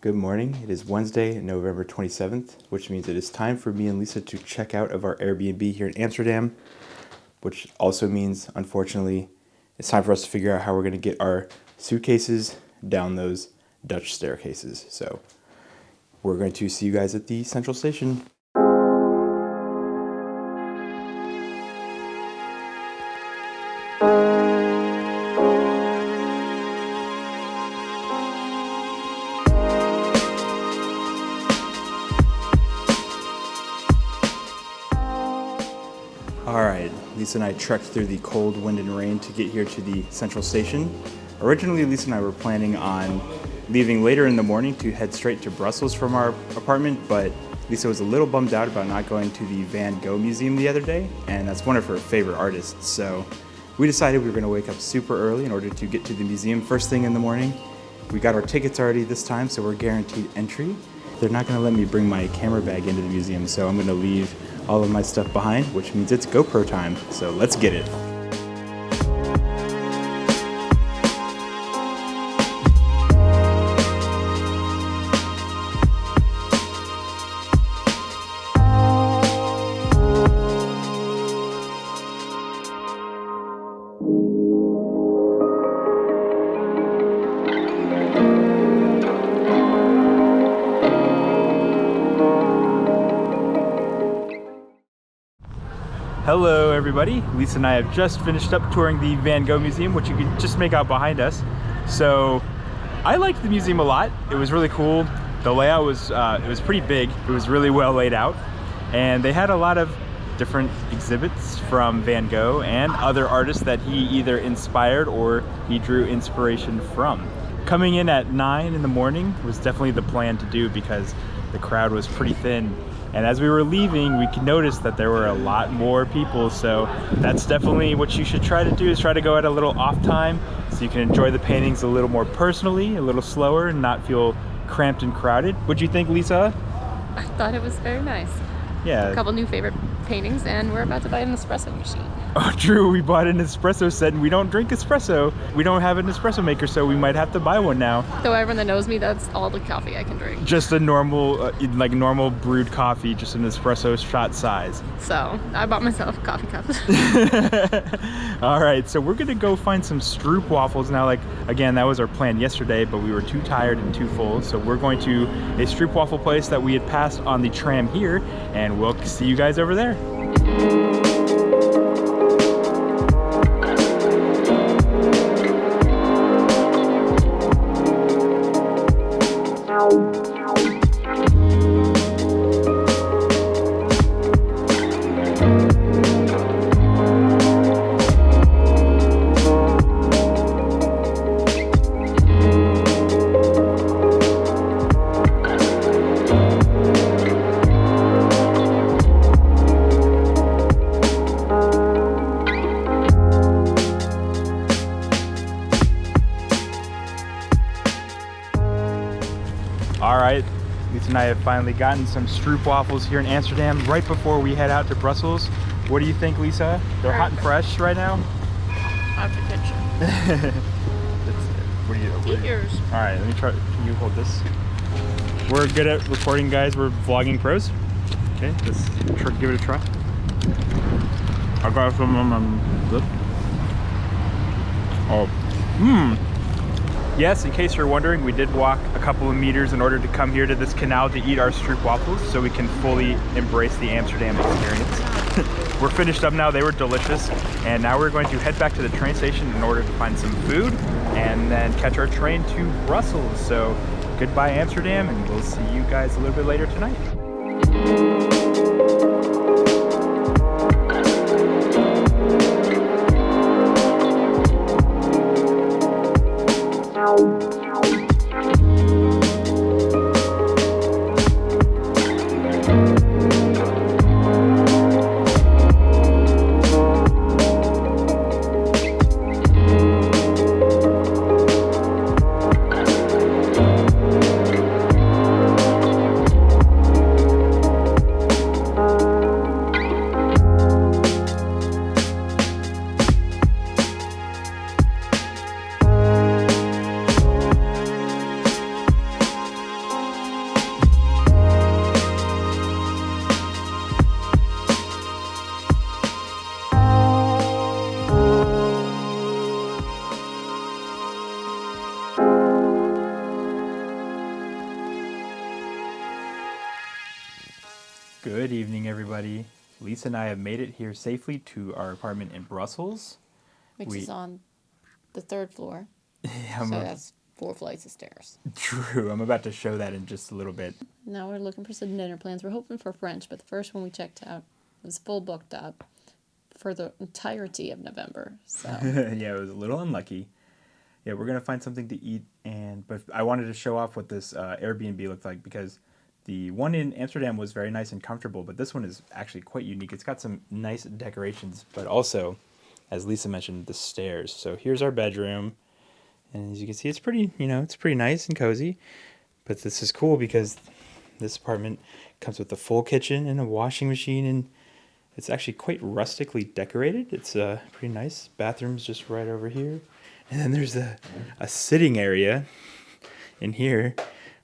Good morning. It is Wednesday, November 27th, which means it is time for me and Lisa to check out of our Airbnb here in Amsterdam, which also means, unfortunately, it's time for us to figure out how we're going to get our suitcases down those Dutch staircases. So we're going to see you guys at the central station. Alright, Lisa and I trekked through the cold wind and rain to get here to the central station. Originally, Lisa and I were planning on leaving later in the morning to head straight to Brussels from our apartment, but Lisa was a little bummed out about not going to the Van Gogh Museum the other day, and that's one of her favorite artists, so we decided we were going to wake up super early in order to get to the museum first thing in the morning. We got our tickets already this time, so we're guaranteed entry. They're not going to let me bring my camera bag into the museum, so I'm going to leave all of my stuff behind, which means it's GoPro time, so let's get it. Hello everybody, Lisa and I have just finished up touring the Van Gogh Museum, which you can just make out behind us. So I liked the museum a lot. It was really cool. The layout was it was pretty big. It was really well laid out, and they had a lot of different exhibits from Van Gogh and other artists that he either inspired or he drew inspiration from. Coming in at 9 in the morning was definitely the plan to do because the crowd was pretty thin. And as we were leaving, we could notice that there were a lot more people, so that's definitely what you should try to do, is try to go at a little off time so you can enjoy the paintings a little more personally, a little slower, and not feel cramped and crowded. What'd you think, Lisa? I thought it was very nice. Yeah. A couple new favorite paintings, and we're about to buy an espresso machine. Oh, true. We bought an espresso set, and we don't drink espresso. We don't have an espresso maker, so we might have to buy one now. Though everyone that knows me, that's all the coffee I can drink. Just a normal, like normal brewed coffee, just an espresso shot size. So I bought myself coffee cups. All right, so we're gonna go find some Stroopwafels now. Like, again, that was our plan yesterday, but we were too tired and too full. So we're going to a Stroopwafel place that we had passed on the tram here, and we'll see you guys over there. All right, Lisa and I have finally gotten some Stroopwafels here in Amsterdam right before we head out to Brussels. What do you think, Lisa? They're hot and fresh right now? Out of the kitchen. What do you? Eat yours. All right, let me try. Can you hold this? We're good at recording, guys. We're vlogging pros. Okay, let's give it a try. I got some this. Oh, Yes, in case you're wondering, we did walk a couple of meters in order to come here to this canal to eat our Stroopwafels so we can fully embrace the Amsterdam experience. We're finished up now. They were delicious, and now we're going to head back to the train station in order to find some food and then catch our train to Brussels. So goodbye Amsterdam, and we'll see you guys a little bit later tonight. Good evening, everybody. Lisa and I have made it here safely to our apartment in Brussels. Which is on the 3rd floor. Yeah, So that's 4 flights of stairs. True. I'm about to show that in just a little bit. Now we're looking for some dinner plans. We're hoping for French, but the first one we checked out was full booked up for the entirety of November. So Yeah, it was a little unlucky. Yeah, we're gonna find something to eat, but I wanted to show off what this Airbnb looked like because the one in Amsterdam was very nice and comfortable, but this one is actually quite unique. It's got some nice decorations, but also, as Lisa mentioned, the stairs. So here's our bedroom, and as you can see, it's pretty, it's pretty nice and cozy. But this is cool because this apartment comes with a full kitchen and a washing machine, and it's actually quite rustically decorated. It's pretty nice. Bathroom's just right over here. And then there's a sitting area in here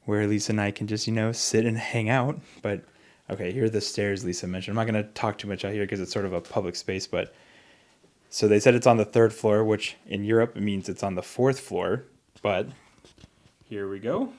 where Lisa and I can just, sit and hang out. But, okay, here are the stairs Lisa mentioned. I'm not going to talk too much out here because it's sort of a public space. But so they said it's on the 3rd floor, which in Europe means it's on the 4th floor. But here we go.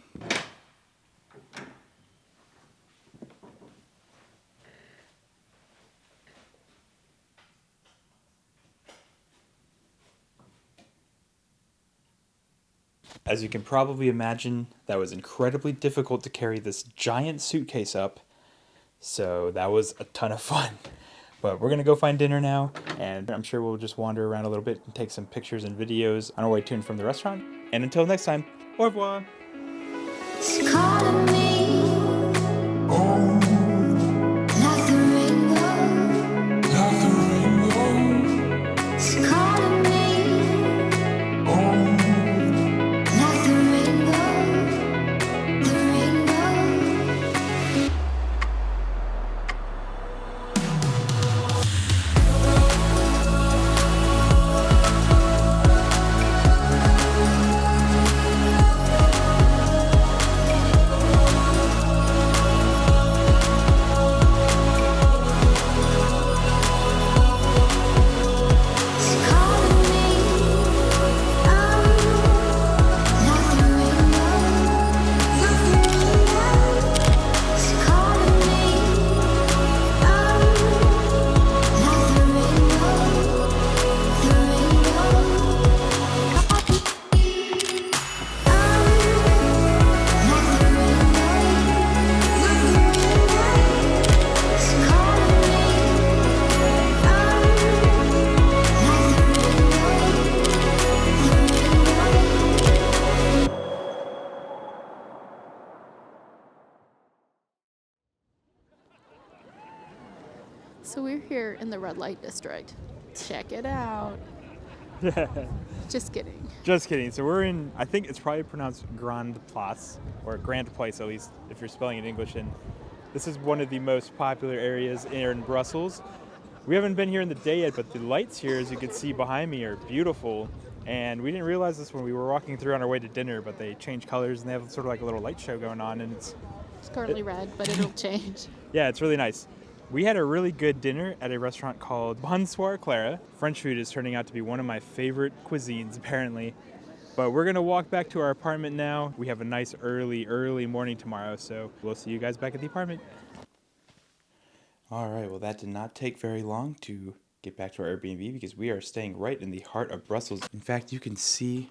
As you can probably imagine, that was incredibly difficult to carry this giant suitcase up, so that was a ton of fun. But we're going to go find dinner now, and I'm sure we'll just wander around a little bit and take some pictures and videos on our way to and from the restaurant. And until next time, au revoir! It's calling me, like the rainbow, It's calling me, like the rainbow, the rainbow. So we're here in the red light district. Check it out. Just kidding. Just kidding. So we're in, I think it's probably pronounced Grand Place, or Grand Place at least, if you're spelling it in English. And this is one of the most popular areas here in Brussels. We haven't been here in the day yet, but the lights here, as you can see behind me, are beautiful. And we didn't realize this when we were walking through on our way to dinner, but they change colors and they have sort of like a little light show going on. And It's currently red, but it'll change. yeah, it's really nice. We had a really good dinner at a restaurant called Bonsoir Clara. French food is turning out to be one of my favorite cuisines, apparently. But we're gonna walk back to our apartment now. We have a nice early morning tomorrow, so we'll see you guys back at the apartment. All right, well, that did not take very long to get back to our Airbnb because we are staying right in the heart of Brussels. In fact, you can see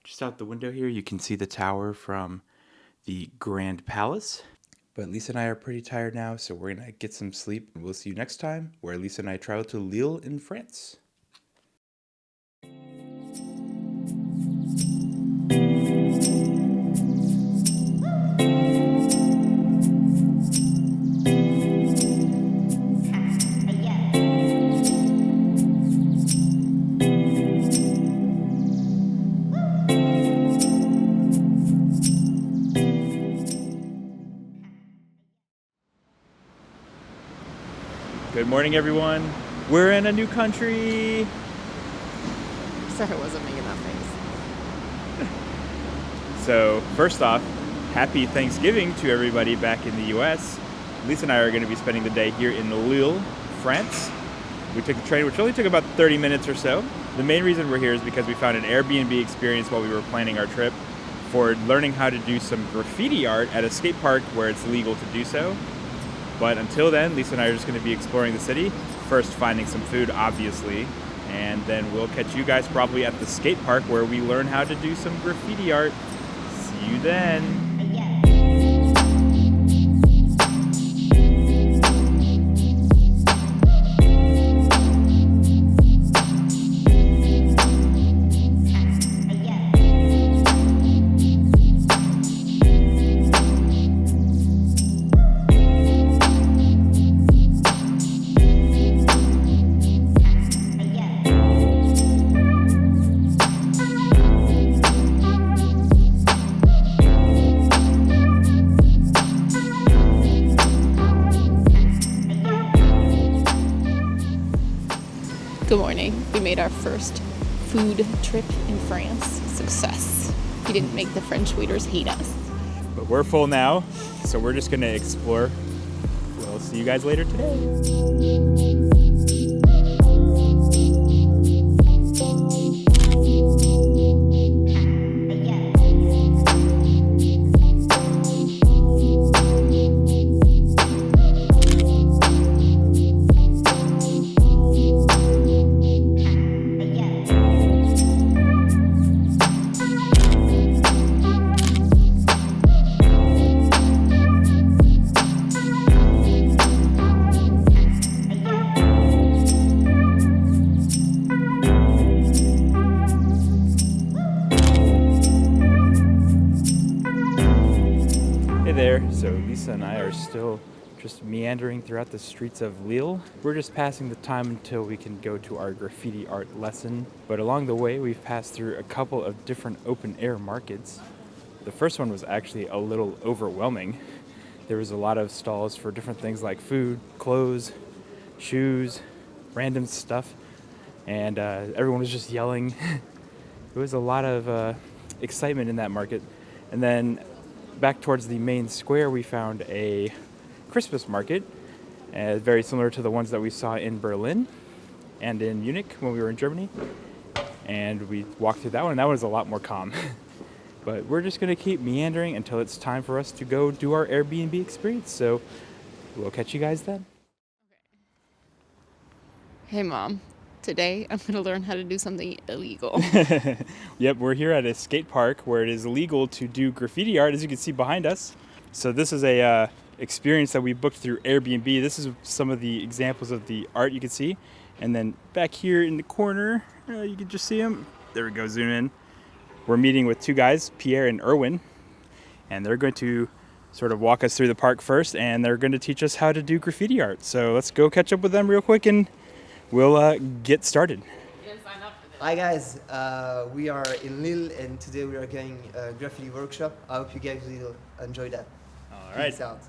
just out the window here, you can see the tower from the Grand Palace. But Lisa and I are pretty tired now, so we're gonna get some sleep. We'll see you next time, where Lisa and I travel to Lille in France. Good morning, everyone. We're in a new country. Sorry, I wasn't making that face. So, first off, happy Thanksgiving to everybody back in the US. Lisa and I are going to be spending the day here in Lille, France. We took a train, which only took about 30 minutes or so. The main reason we're here is because we found an Airbnb experience while we were planning our trip for learning how to do some graffiti art at a skate park where it's legal to do so. But until then, Lisa and I are just going to be exploring the city. First finding some food, obviously. And then we'll catch you guys probably at the skate park where we learn how to do some graffiti art. See you then. Good morning. We made our first food trip in France. Success. We didn't make the French waiters hate us. But we're full now, so we're just going to explore. We'll see you guys later today. So Lisa and I are still just meandering throughout the streets of Lille. We're just passing the time until we can go to our graffiti art lesson. But along the way, we've passed through a couple of different open air markets. The first one was actually a little overwhelming. There was a lot of stalls for different things like food, clothes, shoes, random stuff. And everyone was just yelling. It was a lot of excitement in that market. And then back towards the main square, we found a Christmas market, very similar to the ones that we saw in Berlin and in Munich when we were in Germany. And we walked through that one, and that one was a lot more calm. But we're just going to keep meandering until it's time for us to go do our Airbnb experience. So we'll catch you guys then. Hey, Mom. Today, I'm going to learn how to do something illegal. Yep, we're here at a skate park where it is illegal to do graffiti art, as you can see behind us. So this is a experience that we booked through Airbnb. This is some of the examples of the art you can see. And then back here in the corner, you can just see them. There we go, zoom in. We're meeting with two guys, Pierre and Erwin. And they're going to sort of walk us through the park first, and they're going to teach us how to do graffiti art. So let's go catch up with them real quick and we'll get started. Hi guys, we are in Lille and today we are going a graffiti workshop. I hope you guys will enjoy that. All right. Peace out.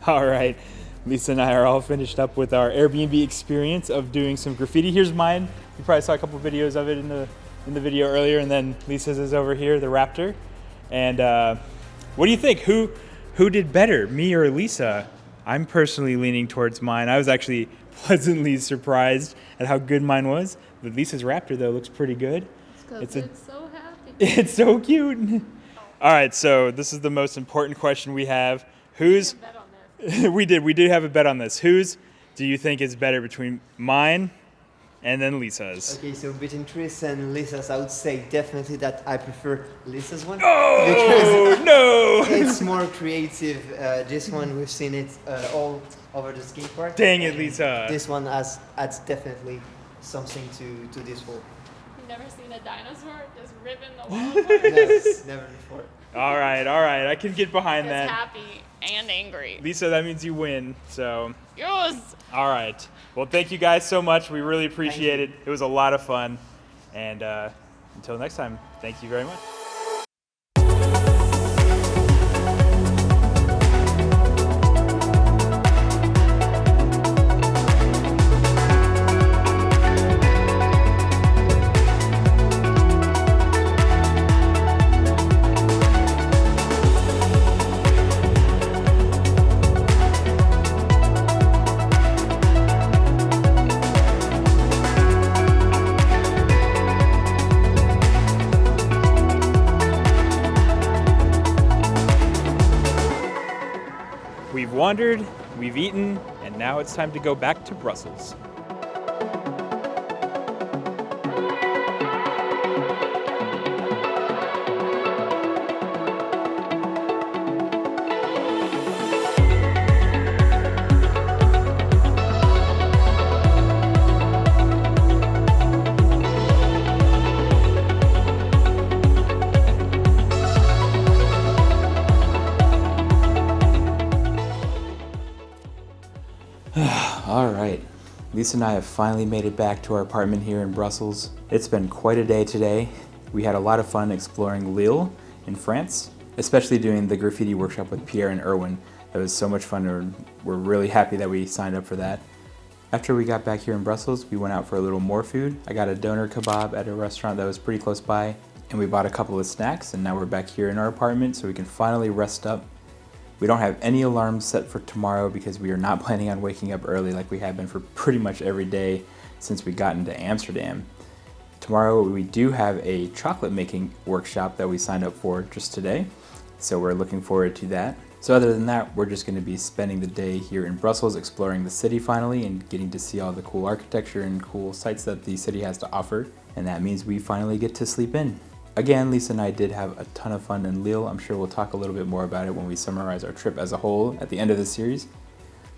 All right, Lisa and I are all finished up with our Airbnb experience of doing some graffiti. Here's mine. You probably saw a couple videos of it in the video earlier, and then Lisa's is over here, the Raptor. And what do you think? Who did better, me or Lisa? I'm personally leaning towards mine. I was actually pleasantly surprised at how good mine was. The Lisa's Raptor though looks pretty good. It's so happy. It's so cute. All right, so this is the most important question we have. Who's Bet on this. we did have a bet on this. Whose do you think is better between mine and then Lisa's? Okay, so between Chris and Lisa's, I would say definitely that I prefer Lisa's one. Oh no! It's more creative. This one, we've seen it all over the skate park. Dang it, Lisa. This one adds definitely something to this wall. You've never seen a dinosaur just ripping the wall No, apart? never before. All right. I can get behind It's that. happy and angry. Lisa, that means you win. So, Yes! all right. Well, thank you guys so much. We really appreciate it. It was a lot of fun. And until next time, thank you very much. We've wandered, we've eaten, and now it's time to go back to Brussels. All right, Lisa and I have finally made it back to our apartment here in Brussels. It's been quite a day today. We had a lot of fun exploring Lille in France, especially doing the graffiti workshop with Pierre and Erwin. It was so much fun, and we're really happy that we signed up for that. After we got back here in Brussels, we went out for a little more food. I got a doner kebab at a restaurant that was pretty close by, and we bought a couple of snacks, and now we're back here in our apartment so we can finally rest up. We don't have any alarms set for tomorrow because we are not planning on waking up early like we have been for pretty much every day since we got into Amsterdam. Tomorrow we do have a chocolate making workshop that we signed up for just today, so we're looking forward to that. So other than that, we're just going to be spending the day here in Brussels exploring the city finally and getting to see all the cool architecture and cool sights that the city has to offer, and that means we finally get to sleep in. Again, Lisa and I did have a ton of fun in Lille. I'm sure we'll talk a little bit more about it when we summarize our trip as a whole at the end of the series.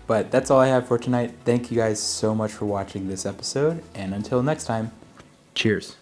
But that's all I have for tonight. Thank you guys so much for watching this episode, and until next time, cheers.